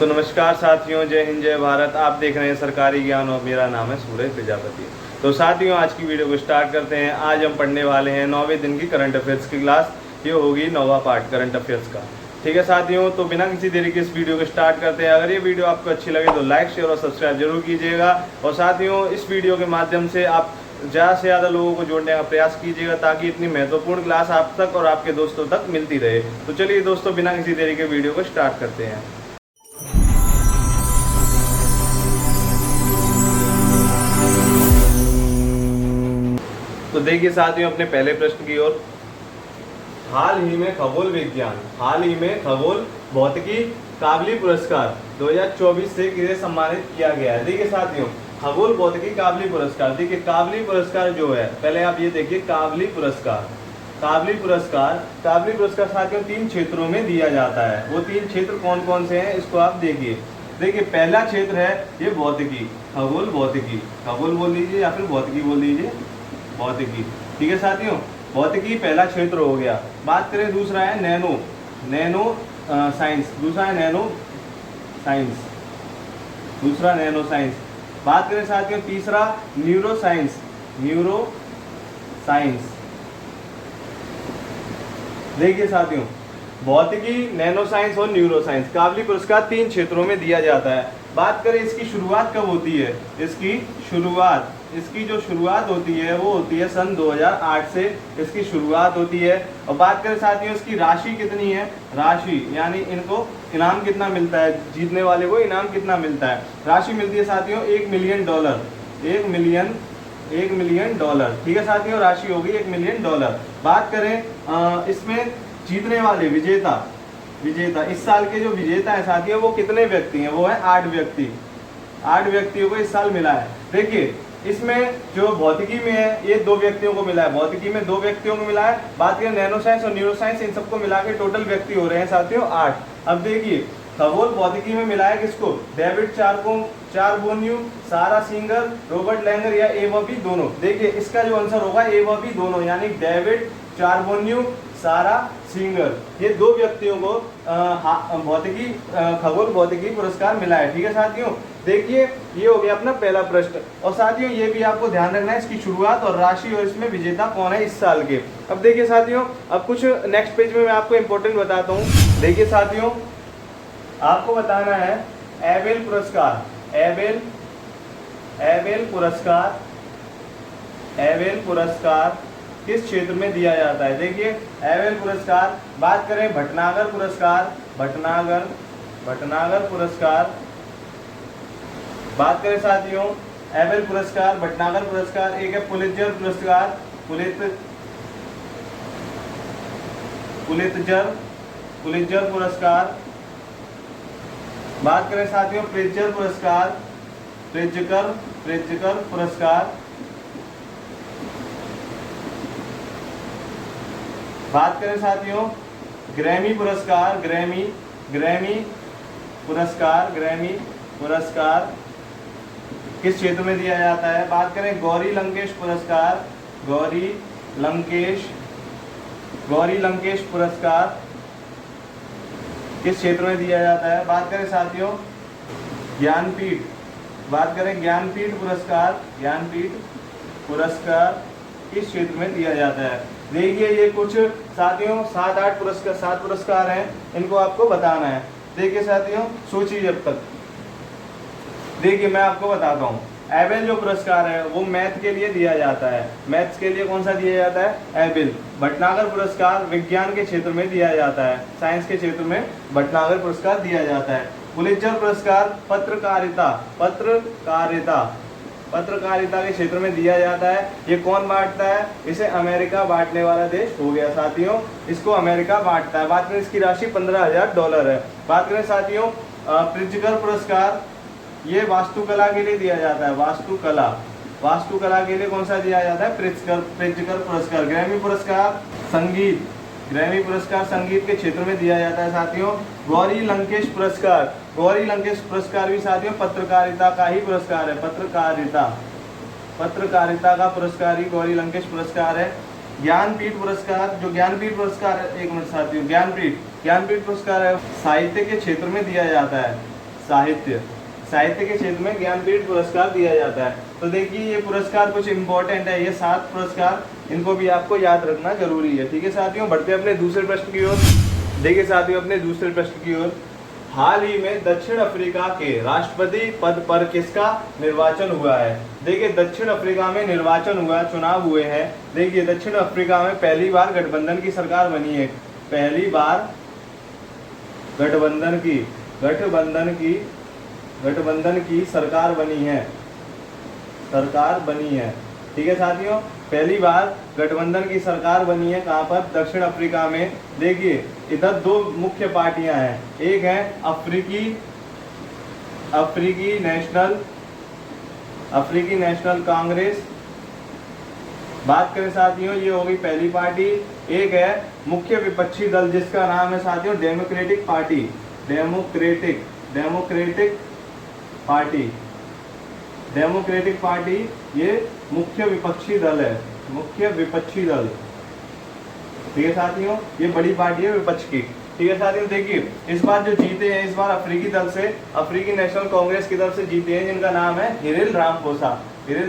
तो नमस्कार साथियों, जय हिंद जय भारत। आप देख रहे हैं सरकारी ज्ञान और मेरा नाम है सूरज प्रजापति। तो साथियों, आज की वीडियो को स्टार्ट करते हैं। आज हम पढ़ने वाले हैं 9वें दिन की करंट अफेयर्स की क्लास। ये होगी 9वां पार्ट करंट अफेयर्स का। ठीक है साथियों, तो बिना किसी देरी के इस वीडियो को स्टार्ट करते हैं। अगर ये वीडियो आपको अच्छी लगे तो लाइक शेयर और सब्सक्राइब जरूर कीजिएगा। और साथियों, इस वीडियो के माध्यम से आप ज़्यादा से ज़्यादा लोगों को जोड़ने का प्रयास कीजिएगा ताकि इतनी महत्वपूर्ण क्लास आप तक और आपके दोस्तों तक मिलती रहे। तो चलिए दोस्तों, बिना किसी देरी के वीडियो को स्टार्ट करते हैं। तो देखिए साथियों, अपने पहले प्रश्न की ओर। हाल ही में खगोल भौतिकी काबली पुरस्कार 2024 से किसे सम्मानित किया गया है। देखिए साथियों, खगोल भौतिकी काबली पुरस्कार। देखिए काबली पुरस्कार जो है, पहले आप ये देखिए काबली पुरस्कार साथियों 3 क्षेत्रों में दिया जाता है। वो 3 क्षेत्र कौन कौन से हैं, इसको आप देखिए। देखिए पहला क्षेत्र है ये भौतिकी, खगोल बोल लीजिए या फिर भौतिकी बोल लीजिए, भौतिकी। ठीक है साथियों, भौतिकी पहला क्षेत्र हो गया। बात करें दूसरा है नैनो साइंस, दूसरा नैनो साइंस। बात करें साथियों तीसरा न्यूरो साइंस। देखिए साथियों, भौतिकी, नैनो साइंस और न्यूरो साइंस काबली पुरस्कार 3 क्षेत्रों में दिया जाता है। बात करें इसकी शुरुआत कब होती है, इसकी जो शुरुआत होती है वो होती है सन 2008 से इसकी शुरुआत होती है। और बात करें साथियों इसकी राशि कितनी है, राशि यानी इनको इनाम कितना मिलता है, जीतने वाले को इनाम कितना मिलता है। राशि मिलती है साथियों $1 मिलियन, $1 मिलियन। ठीक है साथियों, राशि होगी $1 मिलियन। बात करें इसमें जीतने वाले विजेता, इस साल के जो विजेता है साथियों वो कितने व्यक्ति हैं, वो है 8 व्यक्ति। 8 व्यक्तियों को इस साल मिला है। देखिए इसमें जो भौतिकी में है ये 2 व्यक्तियों को मिला है, भौतिकी में 2 व्यक्तियों को मिला है। बात करें नैनो साइंस और न्यूरो साइंस, इन सबको मिला के टोटल व्यक्ति हो रहे हैं साथियों 8। अब देखिए खगोल भौतिकी में मिला है किसको, डेविड चारबोन्यू, सारा सिंगर, रॉबर्ट लैंगर या ए व बी दोनों। देखिए इसका जो आंसर होगा ए व बी दोनों, यानी डेविड चारबोन्यू, सारा सिंगर, ये 2 व्यक्तियों को खगोल भौतिकी पुरस्कार मिला है। ठीक है साथियों, देखिए ये हो गया अपना पहला प्रश्न। और साथियों ये भी आपको ध्यान रखना है इसकी शुरुआत और राशि और इसमें विजेता कौन है इस साल के। अब देखिए साथियों, अब कुछ नेक्स्ट पेज में मैं आपको इंपॉर्टेंट बताता हूँ। देखिए साथियों, आपको बताना है एबेल पुरस्कार किस क्षेत्र में दिया जाता है। देखिए एबेल पुरस्कार, बात करें भटनागर पुरस्कार, बात करें साथियों एबेल पुरस्कार, भटनागर पुरस्कार। एक है पुलित्जर पुरस्कार, पुलित्जर पुरस्कार। बात करें साथियों प्रित्जर पुरस्कार, प्रित्जकर पुरस्कार। बात करें साथियों ग्रैमी पुरस्कार किस क्षेत्र में दिया जाता है। बात करें गौरी लंकेश पुरस्कार किस क्षेत्र में दिया जाता है। बात करें साथियों ज्ञानपीठ पुरस्कार किस क्षेत्र में दिया जाता है। देखिए ये कुछ साथियों 7 पुरस्कार हैं, इनको आपको बताना है। देखिए साथियों सोचिए जब तक। देखिए मैं आपको बताता हूँ, एबेल जो पुरस्कार है वो मैथ के लिए दिया जाता है। मैथ्स के लिए कौन सा दिया जाता है, एबेल। भटनागर पुरस्कार विज्ञान के क्षेत्र में दिया जाता है, साइंस के क्षेत्र में भटनागर पुरस्कार दिया जाता है। पुलित्जर पुरस्कार पत्रकारिता के क्षेत्र में दिया जाता है। ये कौन बांटता है, इसे अमेरिका बांटने वाला देश हो गया साथियों, इसको अमेरिका बांटता है। बात करें इसकी राशि $15,000 है। बात करें साथियों प्रित्जकर पुरस्कार, ये वास्तुकला के लिए दिया जाता है, वास्तुकला के लिए कौन सा दिया जाता है, प्रित्जकर पुरस्कार। ग्रैमी पुरस्कार संगीत के क्षेत्र में दिया जाता है साथियों। गौरी लंकेश पुरस्कार भी साथियों पत्रकारिता का ही पुरस्कार है, पत्रकारिता का पुरस्कार ही गौरी लंकेश पुरस्कार है। ज्ञानपीठ पुरस्कार, जो ज्ञानपीठ पुरस्कार है, एक मिनट साथियों, ज्ञानपीठ पुरस्कार है साहित्य के क्षेत्र में दिया जाता है, साहित्य, साहित्य के क्षेत्र में ज्ञानपीठ पुरस्कार दिया जाता है। तो देखिए ये पुरस्कार कुछ इंपॉर्टेंट है, ये 7 पुरस्कार, इनको भी आपको याद रखना जरूरी है। ठीक है साथियों, बढ़ते अपने दूसरे प्रश्न की ओर। देखिए साथियों अपने दूसरे प्रश्न की ओर, हाल ही में दक्षिण अफ्रीका के राष्ट्रपति पद पर किसका निर्वाचन हुआ है? देखिए दक्षिण अफ्रीका में निर्वाचन हुआ, चुनाव हुए हैं। देखिए दक्षिण अफ्रीका में पहली बार गठबंधन की सरकार बनी है, पहली बार गठबंधन की सरकार बनी है, सरकार बनी है। ठीक है साथियों, पहली बार गठबंधन की सरकार बनी है कहाँ पर? दक्षिण अफ्रीका में। देखिए इधर 2 मुख्य पार्टियां हैं, एक है अफ्रीकी नेशनल कांग्रेस, बात करें साथियों ये हो गई पहली पार्टी। एक है मुख्य विपक्षी दल जिसका नाम है साथियों डेमोक्रेटिक पार्टी, ये मुख्य विपक्षी दल है, मुख्य विपक्षी दल। ठीक है साथियों, ये बड़ी पार्टी है विपक्ष की। ठीक है साथियों, देखिए इस बार जो जीते हैं, इस बार अफ्रीकी दल से, अफ्रीकी नेशनल कांग्रेस की तरफ से जीते हैं, जिनका नाम है सिरिल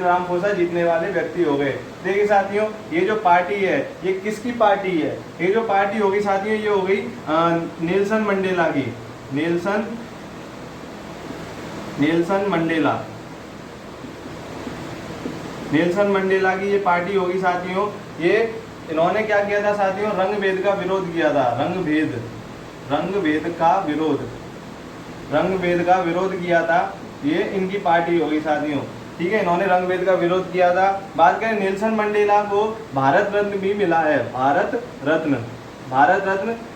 रामाफोसा जीतने वाले व्यक्ति हो गए। देखिए साथियों ये जो पार्टी है ये किसकी पार्टी है? ये जो पार्टी होगी साथियों ये हो गई नेल्सन मंडेला की, नेल्सन मंडेला की ये पार्टी होगी साथियों। ये इन्होंने क्या किया था साथियों? रंग भेद का विरोध किया था, रंग भेद का विरोध किया था, ये इनकी पार्टी होगी साथियों। ठीक है, इन्होंने रंग भेद का विरोध किया था। बात करें नेल्सन मंडेला को भारत रत्न भी मिला है, भारत रत्न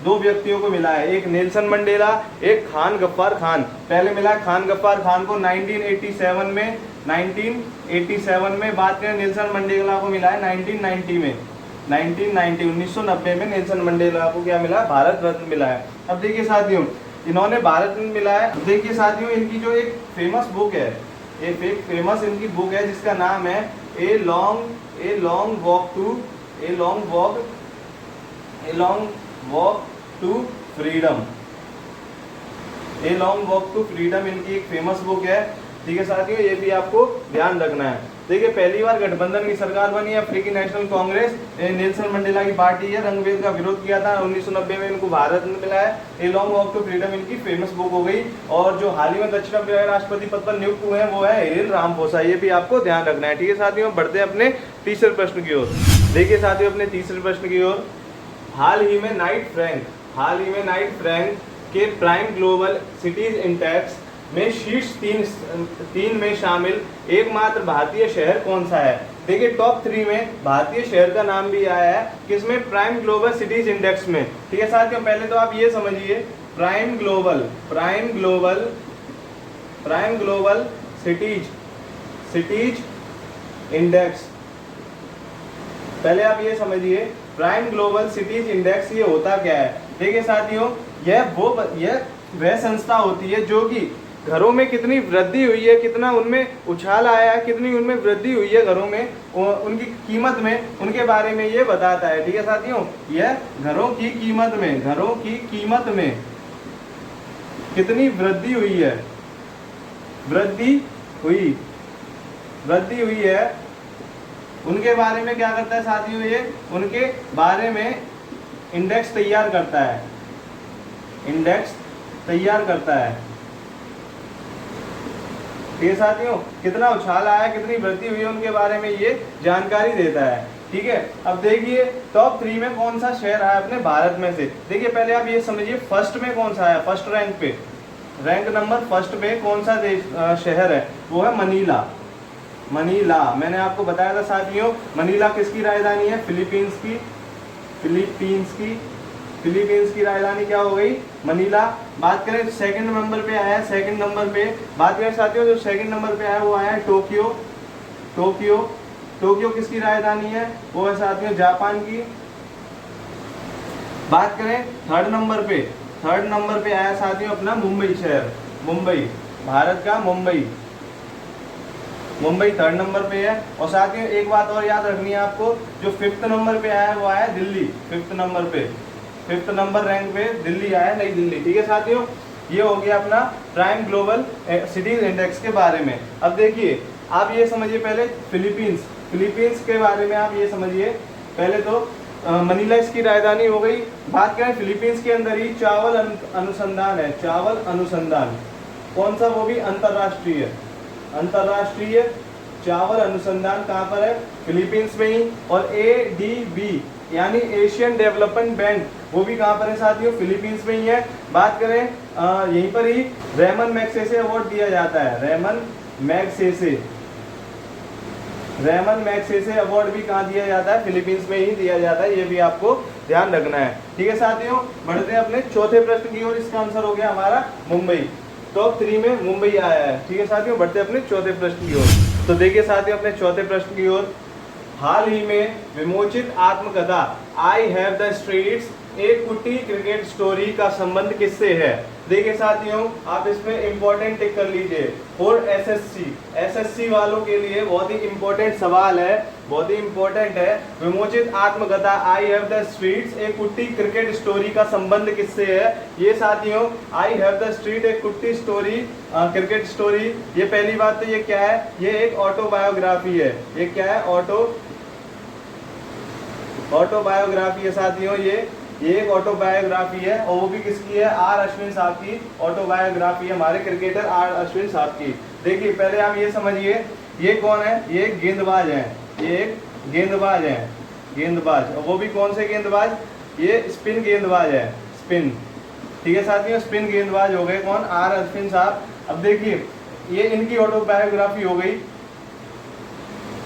2 व्यक्तियों को मिला है, एक नेल्सन मंडेला, एक खान गफ्फार खान। पहले मिला खान गफ्फार खान को 1987 में, 1987 में। बात करें नेल्सन मंडेला को मिला है 1990 में, 1990 में नेल्सन मंडेला को क्या मिला? भारत रत्न मिला है। अब देखिए साथियों इन्होंने भारत रत्न मिला है। अब देखिए साथियों इनकी जो एक फेमस बुक है, एक फेमस इनकी बुक है जिसका नाम है a long walk to freedom, इनकी एक फेमस बुक है। ठीक है साथियों, ये भी आपको ध्यान रखना है। देखिए पहली बार गठबंधन की सरकार बनी है, अफ्रीकी नेशनल कांग्रेस, नेल्सन मंडेला की पार्टी है, रंग भेद का विरोध किया था, 1990 में इनको भारत रत्न मिला है। A long walk to freedom इनकी फेमस बुक हो गई। और जो हाल ही में दक्षिण अफ्रीका के राष्ट्रपति पद पर नियुक्त हुए हैं वो है सिरिल रामाफोसा, ये भी आपको ध्यान रखना है। ठीक है साथियों, बढ़ते हैं अपने तीसरे प्रश्न की ओर। देखिए साथियों अपने तीसरे प्रश्न की ओर, हाल ही में नाइट फ्रैंक के प्राइम ग्लोबल सिटीज इंडेक्स में शीर्ष 3 में शामिल एकमात्र भारतीय शहर कौन सा है? देखिए टॉप 3 में भारतीय शहर का नाम भी आया है, किसमें? प्राइम ग्लोबल सिटीज इंडेक्स में। ठीक है साथियों, पहले तो आप ये समझिए प्राइम ग्लोबल सिटीज इंडेक्स, पहले आप ये समझिए प्राइम ग्लोबल सिटीज इंडेक्स ये होता क्या है? देखिए साथियों यह वह संस्था होती है जो कि घरों में कितनी वृद्धि हुई है, कितना उनमें उछाल आया है, कितनी उनमें वृद्धि हुई है घरों में, उनकी कीमत में, उनके बारे में ये बताता है। ठीक है साथियों, यह घरों की कीमत में कितनी वृद्धि हुई है, वृद्धि हुई है, उनके बारे में क्या करता है साथियों? ये उनके बारे में इंडेक्स तैयार करता है। ठीक है साथियों, कितना उछाल आया, कितनी वृद्धि हुई है, उनके बारे में ये जानकारी देता है। ठीक है, अब देखिए टॉप 3 में कौन सा शहर है अपने भारत में से? देखिए पहले आप ये समझिए फर्स्ट में कौन सा है, फर्स्ट रैंक नंबर फर्स्ट पे कौन सा शहर है? वो है मनीला। मैंने आपको बताया था साथियों मनीला किसकी राजधानी है? फिलीपींस की राजधानी क्या हो गई? मनीला। बात करें सेकंड नंबर पे आया है, बात करें साथियों जो सेकंड नंबर पे आया वो आया है टोक्यो किसकी राजधानी है? वो है साथियों जापान की। बात करें थर्ड नंबर पे आया साथियों अपना मुंबई शहर, भारत का मुंबई थर्ड नंबर पे है। और साथियों एक बात और याद रखनी है आपको, जो 5th नंबर पे आया है वो आया दिल्ली, 5th नंबर रैंक पे दिल्ली आया, नई दिल्ली। ठीक है साथियों, ये हो गया अपना प्राइम ग्लोबल सिटीज इंडेक्स के बारे में। अब देखिए आप ये समझिए पहले फिलीपींस के बारे में आप ये समझिए पहले तो मनीला इसकी राजधानी हो गई। बात करें फिलीपींस के अंदर ही चावल अनुसंधान है, चावल अनुसंधान कौन सा, वो भी अंतरराष्ट्रीय चावल अनुसंधान कहाँ पर है, फिलीपींस में ही। और ADB यानी एशियन डेवलपमेंट बैंक, वो भी कहाँ पर है साथियों, फिलीपींस में ही है। बात करें यहीं पर ही रेमन मैग्सेसे अवार्ड दिया जाता है, रेमन मैग्सेसे अवार्ड भी कहाँ दिया जाता है, फिलीपींस में ही दिया जाता है, ये भी आपको ध्यान रखना है। ठीक है साथियों, बढ़ते हैं अपने चौथे प्रश्न की ओर। इसका आंसर हो गया हमारा मुंबई, टॉप 3 में मुंबई आया है। ठीक है साथियों, बढ़ते हैं अपने चौथे प्रश्न की ओर। तो देखिए साथियों अपने चौथे प्रश्न की ओर, हाल ही में विमोचित आत्मकथा आई हैव द स्ट्रीट्स एक कुटी क्रिकेट स्टोरी का संबंध किससे है। देखिए साथियों आप इसमें इंपॉर्टेंट टिक कर लीजिए फॉर एसएससी वालों के लिए बहुत ही इंपॉर्टेंट सवाल है, बहुत ही इंपॉर्टेंट है। विमोचित आत्मकथा आई हैव द स्ट्रीट्स एक कुटी क्रिकेट स्टोरी का संबंध किससे है। ये साथियों आई हैव द स्ट्रीट एक कुटी स्टोरी क्रिकेट स्टोरी, ये पहली बात तो ये क्या है, ये एक ऑटोबायोग्राफी है। ये क्या है, ऑटोबायोग्राफी है साथियों, ये एक ऑटोबायोग्राफी है और वो भी किसकी है, आर अश्विन साहब की ऑटोबायोग्राफी है, हमारे क्रिकेटर आर अश्विन साहब की। देखिए पहले आप ये समझिए ये कौन है, ये एक गेंदबाज है, ये एक गेंदबाज और वो भी कौन से गेंदबाज, ये स्पिन गेंदबाज है, स्पिन। ठीक है साथियों, स्पिन गेंदबाज हो गए कौन, आर अश्विन साहब। अब देखिए ये इनकी ऑटोबायोग्राफी हो गई।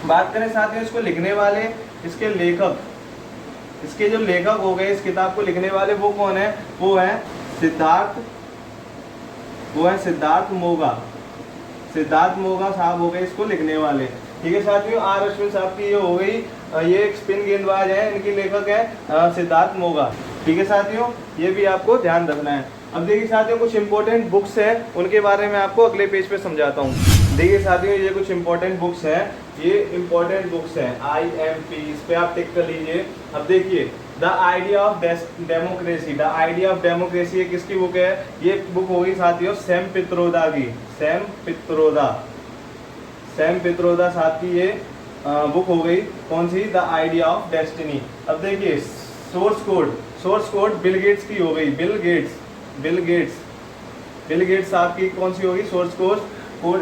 बात करें साथियों इसको लिखने वाले, इसके जो लेखक हो गए, इस किताब को लिखने वाले वो कौन है, वो है सिद्धार्थ मोगा साहब हो गए इसको लिखने वाले। ठीक है साथियों, आर अश्विन साहब की ये हो गई, ये एक स्पिन गेंदबाज है, इनकी लेखक है सिद्धार्थ मोगा। ठीक है साथियों, ये भी आपको ध्यान रखना है। अब देखिए साथियों कुछ इंपॉर्टेंट बुक्स हैं, उनके बारे में आपको अगले पेज पे समझाता हूँ। देखिए साथियों ये कुछ इंपॉर्टेंट बुक्स हैं, ये इंपॉर्टेंट बुक्स हैं IMP, इस पे आप टिक कर लीजिए। अब देखिए द आइडिया ऑफ डेमोक्रेसी, ये किसकी बुक है, ये बुक होगी साथियों सैम पित्रोदा की, सैम पित्रोदा साहब की ये बुक हो गई, कौन सी, द आइडिया ऑफ डेस्टिनी। अब देखिए सोर्स कोड बिल गेट्स की हो गई, बिल गेट्स साहब की कौन सी होगी, सोर्स कोड।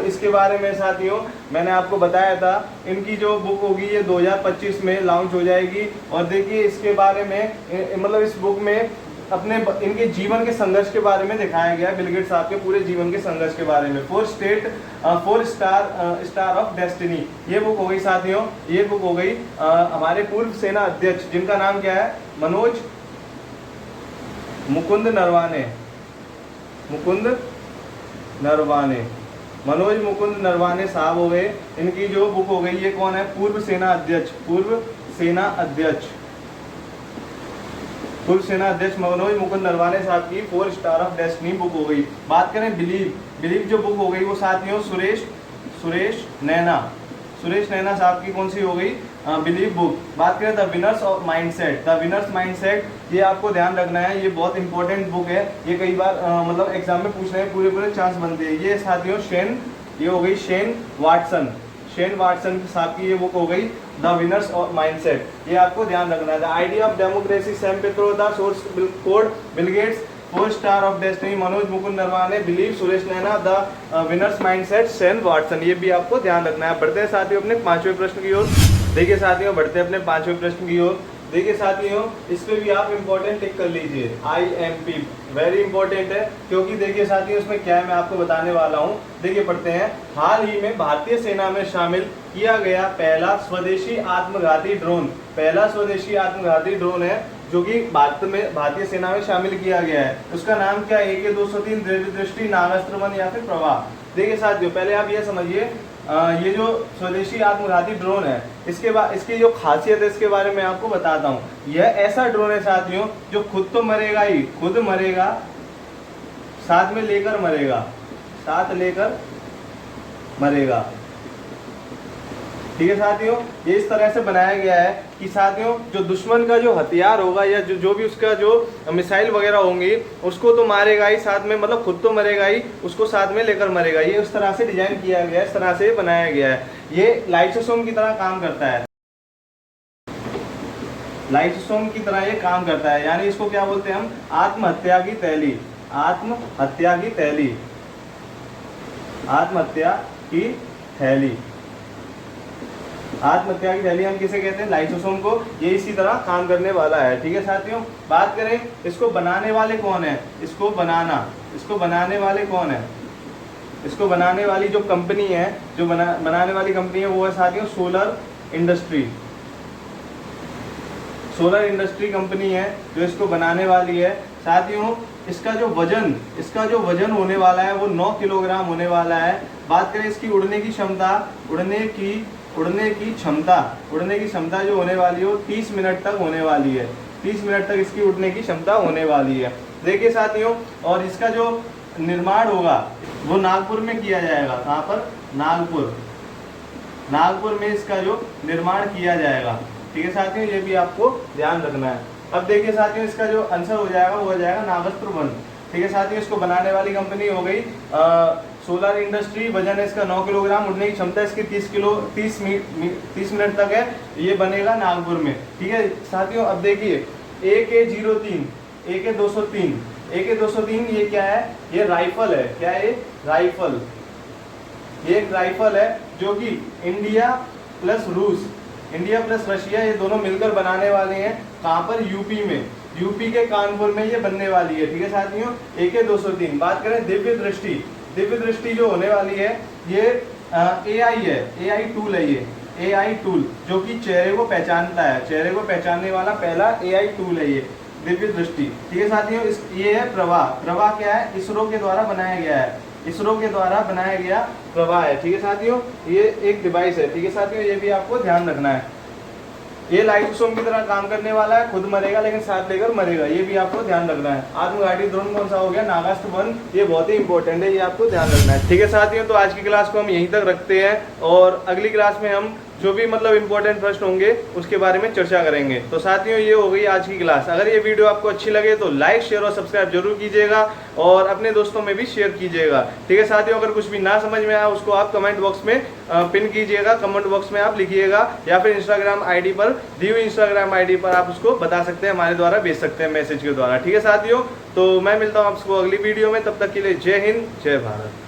इसके बारे में साथियों मैंने आपको बताया था, इनकी जो बुक होगी ये 2025 में लॉन्च हो जाएगी। और देखिए इसके बारे में मतलब इस बुक में अपने इनके जीवन के संघर्ष के बारे में दिखाया गया, बिल गेट्स साहब के पूरे जीवन के संघर्ष के बारे में। 4 स्टार ऑफ डेस्टिनी ये बुक हो गई साथियों, ये बुक हो गई हमारे पूर्व सेना अध्यक्ष जिनका नाम क्या है, मनोज मुकुंद नरवाने साहब हो गए, इनकी जो बुक हो गई ये कौन है, पूर्व सेना अध्यक्ष मनोज मुकुंद नरवाने साहब की 4 स्टार ऑफ डेस्टिनी बुक हो गई। बात करें बिलीव जो बुक हो गई वो साथियों सुरेश नैना साहब की कौन सी हो गई, बिलीव बुक। बात करें द विनर्स माइंडसेट, ये आपको ध्यान रखना है, ये बहुत इंपॉर्टेंट बुक है, ये कई बार मतलब एग्जाम में पूछ रहे हैं, पूरे चांस बनते हैं। ये साथियों ये हो गई शेन वाटसन साहब की ये बुक हो गई द विनर्स ऑफ माइंडसेट, ये आपको ध्यान रखना है। The idea of democracy Sam Pitroda, source code Bill Gates, 4 star of destiny Manoj Mukund Naravane, believe Suresh Naina, the winners mindset Shane Watson, ये भी आपको ध्यान रखना है। बढ़ते हैं साथियों अपने 5वें प्रश्न की ओर। देखिए साथियों बढ़ते हैं अपने 5वें प्रश्न की ओर। देखिए साथियों इस पे भी आप इंपॉर्टेंट टिक कर लीजिए, IMP वेरी इंपॉर्टेंट है, क्योंकि देखिए साथियों इसमें क्या है मैं आपको बताने वाला हूँ। देखिए पढ़ते हैं, हाल ही में भारतीय सेना में शामिल किया गया पहला स्वदेशी आत्मघाती ड्रोन है जो कि भारतीय सेना में शामिल किया गया है। उसका नाम क्या है, AK-203 दृष्टि, नागास्त्र 1 या फिर प्रवाह। देखिए साथियों पहले आप ये समझिए ये जो स्वदेशी आत्मघाती ड्रोन है इसकी जो खासियत है इसके बारे में आपको बताता हूँ। यह ऐसा ड्रोन है साथियों जो खुद तो मरेगा ही, खुद मरेगा, साथ लेकर मरेगा। ठीक है साथियों, ये इस तरह से बनाया गया है कि साथियों जो दुश्मन का जो हथियार होगा या जो भी उसका जो मिसाइल वगैरह होंगी उसको तो मारेगा ही, साथ में मतलब खुद तो मरेगा ही, उसको साथ में लेकर मरेगा। ये उस तरह से डिजाइन किया गया है, इस तरह से बनाया गया है। ये लाइसोसोम की तरह काम करता है, लाइसोसोम की तरह ये काम करता है। यानी इसको क्या बोलते हैं हम, आत्महत्या की थैली, आत्महत्या की थैली, आत्महत्या की थैली, आत्महत्या की थैली हम किसे कहते हैं, लाइसोसोम को। ये इसी तरह काम करने वाला है। ठीक है साथियों, बात करें इसको बनाने वाले कौन है, इसको बनाने वाले कौन है, इसको बनाने वाली जो कंपनी है, जो बनाने वाली कंपनी है वो है साथियों solar industry. Solar industry company है जो इसको बनाने वाली है। साथियों इसका जो वजन होने वाला है वो 9 किलोग्राम होने वाला है। बात करें इसकी उड़ने की क्षमता, उड़ने की क्षमता जो होने वाली है वो 30 मिनट तक होने वाली है। 30 मिनट तक इसकी उड़ने की क्षमता होने वाली है। देखिए साथियों, और इसका जो निर्माण होगा वो नागपुर में किया जाएगा। कहाँ पर, नागपुर में इसका जो निर्माण किया जाएगा। ठीक है साथियों, ये भी आपको ध्यान रखना है। अब देखिए साथियों, इसका जो आंसर हो जाएगा वो हो जाएगा नागस्त्र वन। ठीक है साथियों, इसको बनाने वाली कंपनी हो गई सोलर इंडस्ट्री। वजन है इसका 9 किलोग्राम, उड़ने की क्षमता इसकी 30 मिनट तक है। ये बनेगा नागपुर में। ठीक है साथियों, अब देखिए AK-03, AK-203 ये क्या है, ये राइफल है। क्या है, राइफल। ये एक राइफल है जो कि इंडिया प्लस रशिया ये दोनों मिलकर बनाने वाले हैं। कहाँ पर, यूपी में, यूपी के कानपुर में ये बनने वाली है। ठीक है साथियों, AK-203। बात करें दिव्य दृष्टि जो होने वाली है ये AI है, AI टूल है। ये AI टूल जो कि चेहरे को पहचानता है, चेहरे को पहचानने वाला पहला AI टूल है ये दिव्य दृष्टि। ठीक है साथियों, ये है प्रभा क्या है, इसरो के द्वारा बनाया गया है, इसरो के द्वारा बनाया गया प्रभा है। ठीक है साथियों, ये एक डिवाइस है। ठीक है साथियों, ये भी आपको ध्यान रखना है। ये लाइसोसोम की तरह काम करने वाला है, खुद मरेगा लेकिन साथ लेकर मरेगा, ये भी आपको ध्यान रखना है। आत्मघाती ड्रोन कौन सा हो गया, नागास्त्र वन, ये बहुत ही इंपॉर्टेंट है, ये आपको ध्यान रखना है। ठीक है साथियों, तो आज की क्लास को हम यहीं तक रखते हैं और अगली क्लास में हम जो भी मतलब इंपॉर्टेंट प्रश्न होंगे उसके बारे में चर्चा करेंगे। तो साथियों ये हो गई आज की क्लास। अगर ये वीडियो आपको अच्छी लगे तो लाइक, शेयर और सब्सक्राइब जरूर कीजिएगा और अपने दोस्तों में भी शेयर कीजिएगा। ठीक है साथियों, अगर कुछ भी ना समझ में आया उसको आप कमेंट बॉक्स में पिन कीजिएगा, कमेंट बॉक्स में आप लिखिएगा, या फिर इंस्टाग्राम आईडी पर, दी हुई इंस्टाग्राम आईडी पर आप उसको बता सकते हैं, हमारे द्वारा भेज सकते हैं मैसेज के द्वारा। ठीक है साथियों, तो मैं मिलता हूँ आपको अगली वीडियो में, तब तक के लिए जय हिंद, जय भारत।